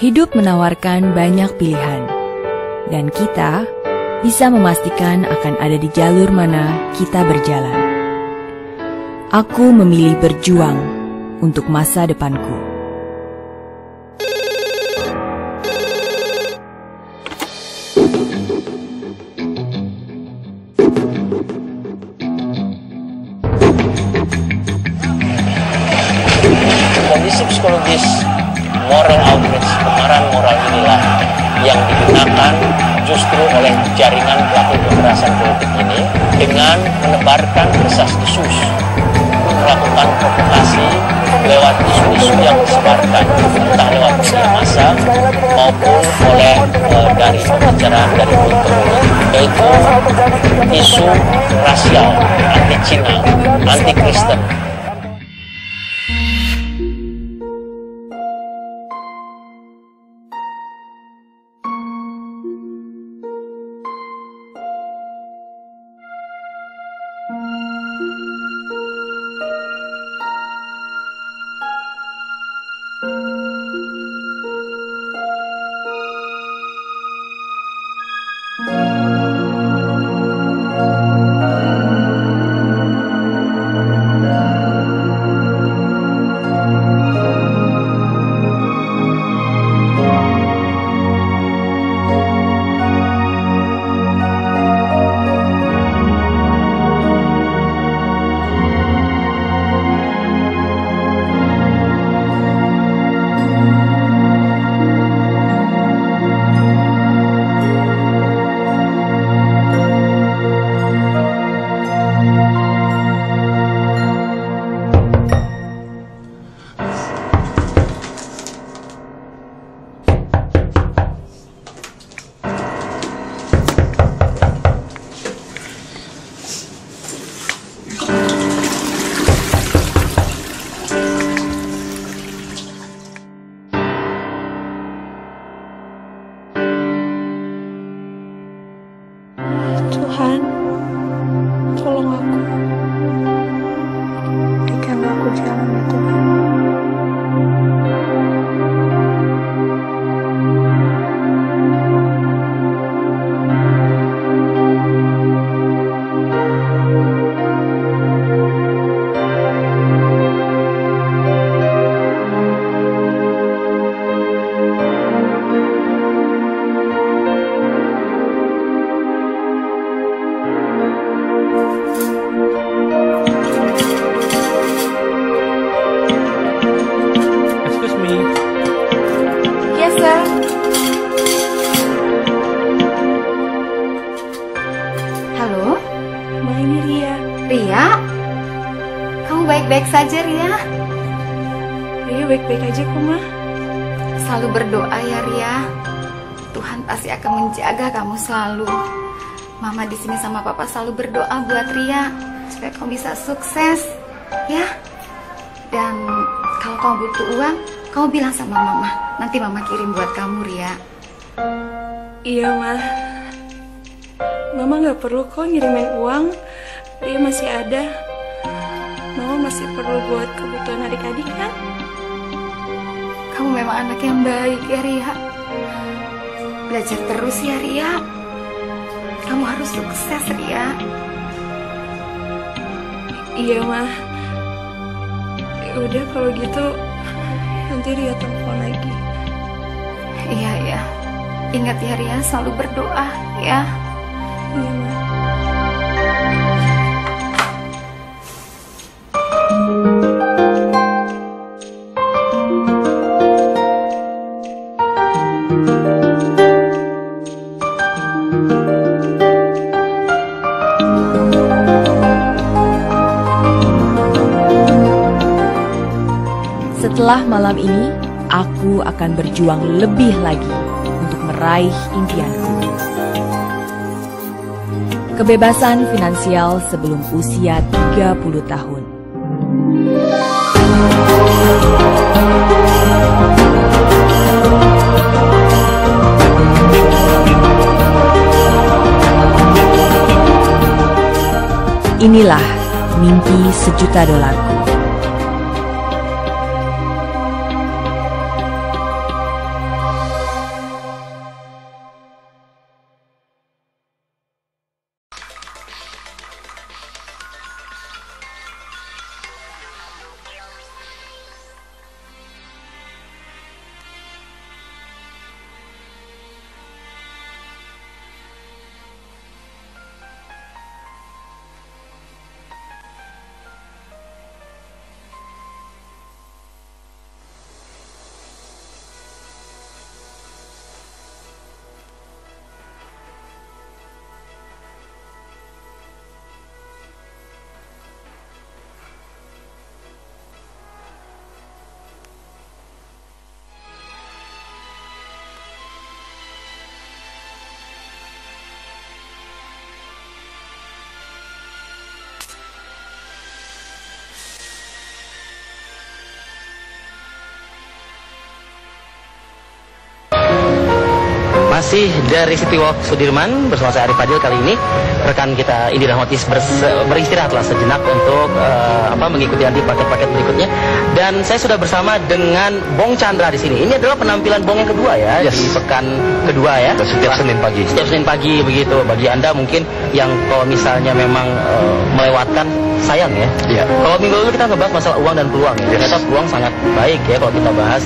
Hidup menawarkan banyak pilihan, dan kita bisa memastikan akan ada di jalur mana kita berjalan. Aku memilih berjuang untuk masa depanku. Kondisi psikologis moral outrage, kemarahan moral inilah yang digunakan justru oleh jaringan pelaku kekerasan politik ini dengan menebarkan desas-desus, melakukan provokasi lewat isu-isu yang disebarkan entah lewat media massa maupun oleh dari pembicaraan dari mulut, yaitu isu rasial, anti-Cina, anti-Kristen. Tuhan, tolong aku. Berikanlah aku jalan ya Tuhan. Halo, Ma, ini Ria. Ria? Kamu baik-baik saja, Ria? Ria baik-baik aja kok, Ma. Selalu berdoa ya, Ria. Tuhan pasti akan menjaga kamu selalu. Mama di sini sama Papa selalu berdoa buat Ria supaya kamu bisa sukses, ya. Dan kalau kamu butuh uang, kamu bilang sama Mama. Nanti Mama kirim buat kamu, Ria. Iya, Ma. Mama gak perlu kok ngirimin uang. Ria masih ada. Mama masih perlu buat kebutuhan adik-adik kan? Kamu memang anak yang baik ya, Ria. Belajar terus ya, Ria. Kamu harus sukses, Ria. Iya, Ma. Udah kalau gitu nanti Ria telepon lagi. Iya, iya. Ingat ya, Ria, selalu berdoa ya. Iya, Ma. Setelah malam ini, aku akan berjuang lebih lagi untuk meraih impianku. Kebebasan finansial sebelum usia 30 tahun. Inilah mimpi $1 juta. masih dari City Walk Sudirman bersama saya Arif Fadil. Kali ini rekan kita Indi Rahmatis beristirahatlah sejenak untuk mengikuti nanti paket-paket berikutnya. Dan saya sudah bersama dengan Bong Chandra di sini. Ini adalah penampilan Bong yang kedua ya, di pekan kedua ya. Setiap Senin pagi. Setiap Senin pagi begitu. Bagi Anda mungkin yang kalau misalnya memang melewatkan, sayang ya. Iya. Kalau minggu lalu kita ngebahas masalah uang dan peluang ya. Ternyata peluang sangat baik ya kalau kita bahas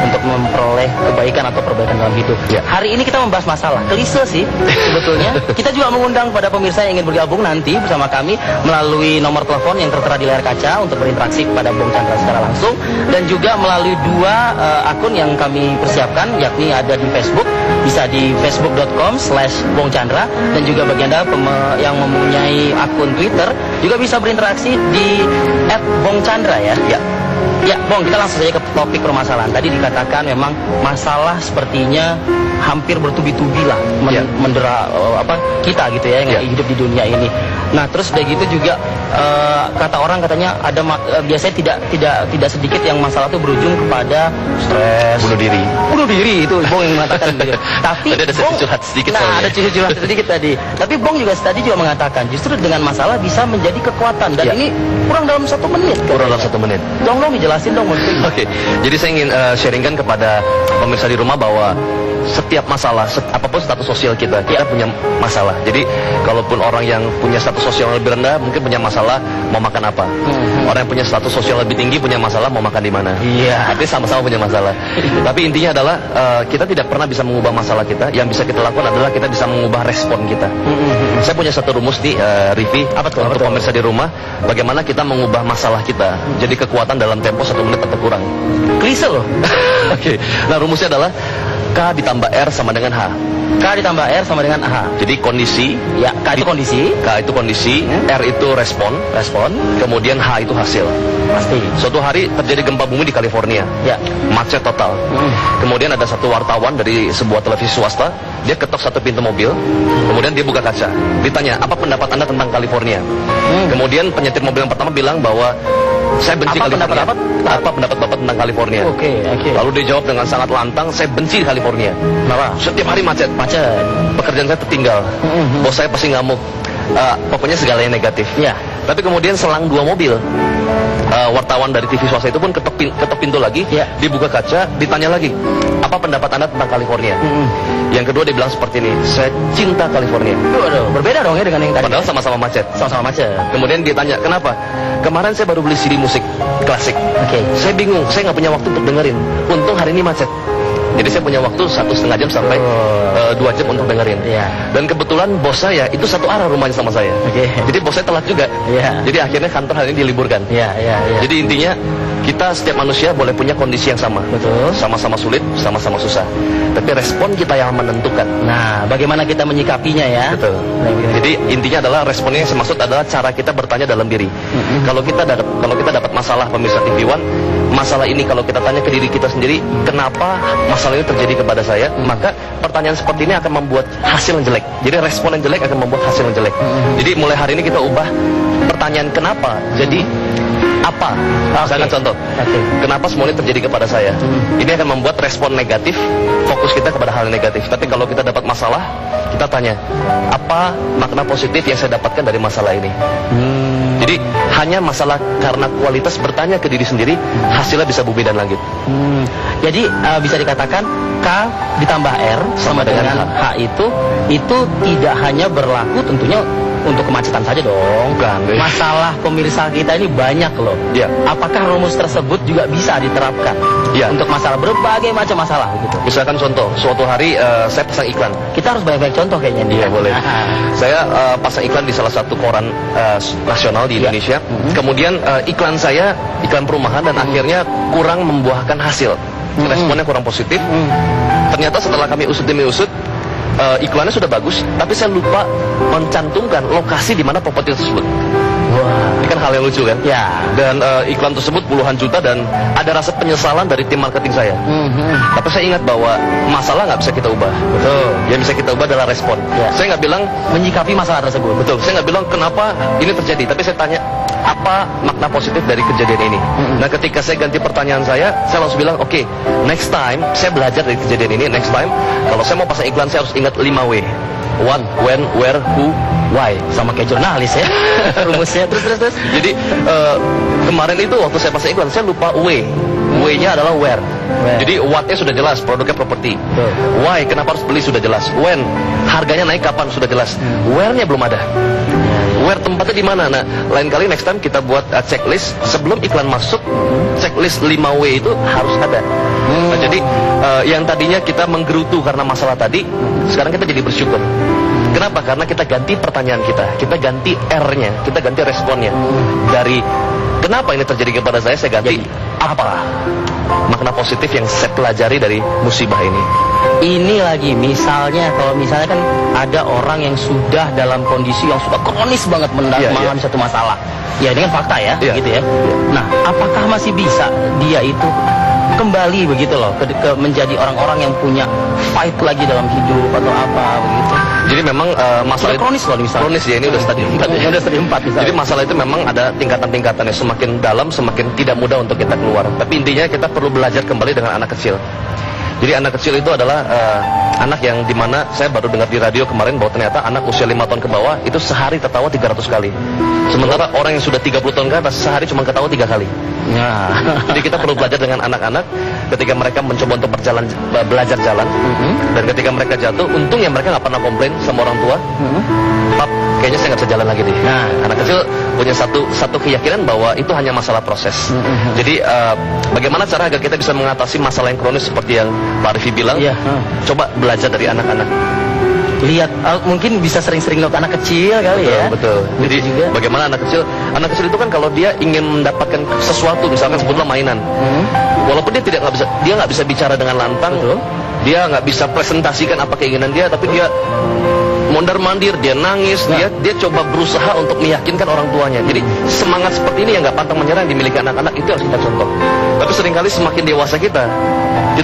untuk memperoleh kebaikan atau perbaikan dalam hidup. Ya. Hari ini kita membahas masalah klise sih sebetulnya. Kita juga mengundang pada pemirsa yang ingin bergabung nanti bersama kami melalui nomor telepon yang tertera di layar kaca untuk berinteraksi kepada Bong Chandra secara langsung, dan juga melalui dua akun yang kami persiapkan, yakni ada di Facebook, bisa di facebook.com/Bong Chandra, dan juga bagi Anda yang mempunyai akun Twitter juga bisa berinteraksi di @BongChandra ya. Ya, Bong, kita langsung saja ke topik permasalahan. Tadi dikatakan memang masalah sepertinya hampir bertubi-tubi lah mendera kita gitu ya yang hidup di dunia ini. Nah, terus udah gitu juga kata orang katanya ada biasanya tidak sedikit yang masalah itu berujung kepada stres, bunuh diri itu Bong yang mengatakan gitu. Tapi tadi ada curhat sedikit. Nah, ada curhat sedikit tadi. Tapi Bong juga tadi mengatakan justru dengan masalah bisa menjadi kekuatan, dan ini kurang dalam 1 menit. Dong dijelasin dong. Oke. Jadi saya ingin sharingkan kepada pemirsa di rumah bahwa setiap masalah, apapun status sosial kita punya masalah. Jadi kalaupun orang yang punya status sosial lebih rendah mungkin punya masalah mau makan apa. Orang yang punya status sosial lebih tinggi punya masalah mau makan di mana. Iya. Artinya sama-sama punya masalah. Tapi intinya adalah kita tidak pernah bisa mengubah masalah kita. Yang bisa kita lakukan adalah kita bisa mengubah respon kita. Saya punya satu rumus nih, Rivi, untuk pemirsa di rumah, bagaimana kita mengubah masalah kita jadi kekuatan dalam tempo 1 menit atau kurang. Klise loh. Oke. Nah, rumusnya adalah K ditambah R sama dengan H. K ditambah R sama dengan H. Jadi kondisi. Ya, K itu kondisi. K itu kondisi. R itu respon. Kemudian H itu hasil. Pasti. Suatu hari terjadi gempa bumi di California. Ya. Macet total. Kemudian ada satu wartawan dari sebuah televisi swasta. Dia ketok satu pintu mobil. Kemudian dia buka kaca. Ditanya, apa pendapat Anda tentang California? Kemudian penyetir mobil yang pertama bilang bahwa saya benci California. Apa pendapat Bapak tentang California? Oke. Lalu dia jawab dengan sangat lantang, saya benci California. Kenapa? Setiap hari macet. Pekerjaan saya tertinggal. Bos saya pasti ngamuk. Pokoknya segalanya negatif. Ya. Tapi kemudian selang 2 mobil, wartawan dari TV swasta itu pun ketok pintu lagi. Dibuka kaca, ditanya lagi, apa pendapat Anda tentang California? Yang kedua dia bilang seperti ini, saya cinta California. Waduh, berbeda dong ya dengan yang tadi. Padahal sama-sama macet. Kemudian dia tanya, kenapa? Kemarin saya baru beli CD musik klasik. Saya bingung, saya nggak punya waktu untuk dengerin. Untung hari ini macet. Jadi saya punya waktu 1,5 jam sampai 2 jam untuk dengerin. Dan kebetulan bos saya itu satu arah rumahnya sama saya. Jadi bos saya telat juga. Jadi akhirnya kantor hari ini diliburkan. Jadi intinya kita setiap manusia boleh punya kondisi yang sama. Betul. Sama-sama sulit, sama-sama susah. Tapi respon kita yang menentukan. Nah, bagaimana kita menyikapinya ya? Betul. Jadi intinya adalah responnya yang saya maksud adalah cara kita bertanya dalam diri. Kalau kita dapat masalah, pemirsa TV One, masalah ini kalau kita tanya ke diri kita sendiri, kenapa masalah ini terjadi kepada saya? Maka pertanyaan seperti ini akan membuat hasil yang jelek. Jadi respon yang jelek akan membuat hasil yang jelek. Jadi mulai hari ini kita ubah pertanyaan kenapa jadi apa. Misalkan contoh, kenapa semua ini terjadi kepada saya? Ini akan membuat respon negatif, fokus kita kepada hal yang negatif. Tapi kalau kita dapat masalah, kita tanya, apa makna positif yang saya dapatkan dari masalah ini? Jadi hanya masalah karena kualitas bertanya ke diri sendiri, hasilnya bisa bumi dan langit. Jadi bisa dikatakan K ditambah R sama dengan H itu tidak hanya berlaku tentunya untuk kemacetan saja dong. Bukan. Masalah pemirsa kita ini banyak loh. Apakah rumus tersebut juga bisa diterapkan untuk masalah berbagai macam masalah gitu? Misalkan contoh, suatu hari saya pasang iklan. Kita harus banyak-banyak contoh kayaknya nih. Iya, boleh. Saya pasang iklan di salah satu koran nasional di Indonesia. Kemudian iklan saya iklan perumahan dan akhirnya kurang membuahkan hasil. Responnya kurang positif. Ternyata setelah kami usut demi usut, iklannya sudah bagus, tapi saya lupa mencantumkan lokasi di mana properti tersebut. Ini kan hal yang lucu kan? Dan iklan tersebut puluhan juta dan ada rasa penyesalan dari tim marketing saya. Tapi saya ingat bahwa masalah nggak bisa kita ubah. Betul. Yang bisa kita ubah adalah respon. Saya nggak bilang menyikapi masalah tersebut. Betul. Saya nggak bilang kenapa ini terjadi, tapi saya tanya apa makna positif dari kejadian ini. Nah, ketika saya ganti pertanyaan saya langsung bilang, oke, next time saya belajar dari kejadian ini. Next time kalau saya mau pasang iklan, saya harus ingat 5W. What, when, where, who, why. Sama kayak jurnalis ya. Rumusnya terus. Jadi kemarin itu waktu saya pasang iklan, saya lupa W. W-nya adalah where. Jadi what-nya sudah jelas, produknya properti. Why, kenapa harus beli sudah jelas. When, harganya naik kapan sudah jelas. Where-nya belum ada. Where tempatnya di mana? Nah, lain kali next time kita buat checklist sebelum iklan masuk. Checklist 5W itu harus ada. Nah, jadi yang tadinya kita menggerutu karena masalah tadi, sekarang kita jadi bersyukur. Kenapa? Karena kita ganti pertanyaan kita ganti R-nya, kita ganti responnya. Dari kenapa ini terjadi kepada saya ganti apa makna positif yang saya pelajari dari musibah ini. Ini lagi misalnya, kalau misalnya kan ada orang yang sudah dalam kondisi yang sudah kronis banget mengalami satu masalah. Ya ini kan fakta ya, gitu ya. Nah, apakah masih bisa dia itu kembali begitu loh ke menjadi orang-orang yang punya fight lagi dalam hidup atau apa begitu? Jadi memang masalah itu kronis loh misalnya. Kronis ya, ini udah stadium 4 ya. Udah stadium 4 misalnya. Jadi masalah itu memang ada tingkatan-tingkatannya, semakin dalam semakin tidak mudah untuk kita keluar. Tapi intinya kita perlu belajar kembali dengan anak kecil. Jadi anak kecil itu adalah anak yang dimana saya baru dengar di radio kemarin bahwa ternyata anak usia 5 tahun ke bawah itu sehari tertawa 300 kali. Sementara orang yang sudah 30 tahun ke atas sehari cuma ketawa 3 kali. Jadi kita perlu belajar dengan anak-anak ketika mereka mencoba untuk belajar jalan. Dan ketika mereka jatuh, untungnya mereka nggak pernah komplain sama orang tua. Pap, kayaknya saya nggak bisa jalan lagi nih. Nah, anak kecil punya satu keyakinan bahwa itu hanya masalah proses. Jadi bagaimana cara agar kita bisa mengatasi masalah yang kronis seperti yang Pak Arifi bilang? Coba belajar dari anak-anak. Lihat, mungkin bisa sering-sering lihat anak kecil kali ya. Betul. Jadi juga bagaimana anak kecil itu kan kalau dia ingin mendapatkan sesuatu, misalkan sebutlah mainan, walaupun dia nggak bisa bicara dengan lantang, dia nggak bisa presentasikan apa keinginan dia, tapi dia mondar-mandir, dia nangis, dia coba berusaha untuk meyakinkan orang tuanya. Jadi semangat seperti ini yang nggak pantang menyerah yang dimiliki anak-anak itu harus kita contoh. Tapi seringkali semakin dewasa kita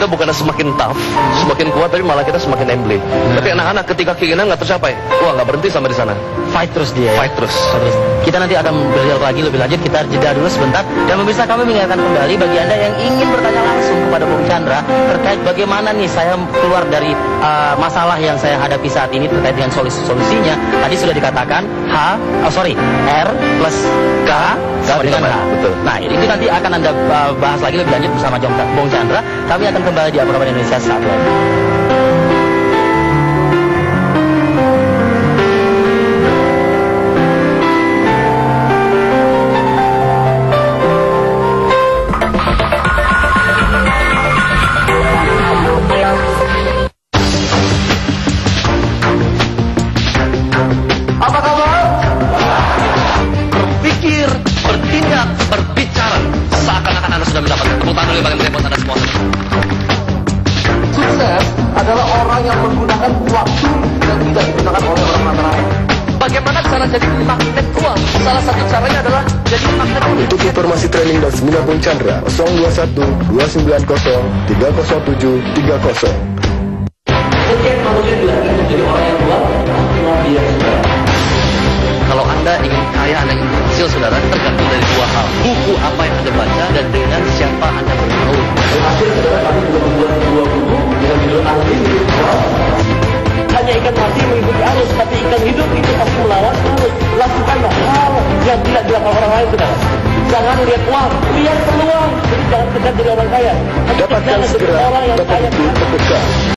bukannya semakin tough, semakin kuat, tapi malah kita semakin embli. Tapi anak-anak ketika keinginan nggak tercapai, wah nggak berhenti sampai di sana. Fight terus dia. Fight terus. Kita nanti akan berdialog lagi lebih lanjut. Kita jeda dulu sebentar. Dan pemirsa, kami mengingatkan kembali bagi Anda yang ingin bertanya langsung kepada Bung Chandra terkait bagaimana nih saya keluar dari masalah yang saya hadapi saat ini terkait dengan solusinya. Tadi sudah dikatakan R plus K sama dengan H. Betul. Nah, itu nanti akan Anda bahas lagi lebih lanjut bersama Bung Chandra. Kami akan kembali di Abang Indonesia saat lagi. Apa kabar? Berpikir, bertindak, berbicara seakan-akan Anda sudah mendapatkan tepuk tangan oleh bagaimana buat Anda semua. Sukses adalah orang yang menggunakan waktu dan tidak digunakan oleh orang lain. Bagaimana cara jadi magnet uang? Salah satu caranya adalah jadi magnet uang. Untuk informasi training dan seminar Bung Chandra 021 290 307 30. Setiap manusia dilatih menjadi orang yang kuat, dia sudah. Kalau Anda ingin kaya, Anda ingin berhasil, saudara, tergantung dari dua hal. Buku apa yang Anda baca dan dengan siapa Anda bergaul. Hasil saudara, kami sudah membuat 2 buku dengan judul Unlimited Wealth. Hanya ikan mati mengikuti arus, tapi ikan hidup itu pasti melawan arus. Lakukanlah hal yang tidak dilakukan orang lain, saudara. Jangan lihat uang, lihat peluang. Jadi jangan kejar jadi orang kaya. Dapatkan segera toko buku terdekat.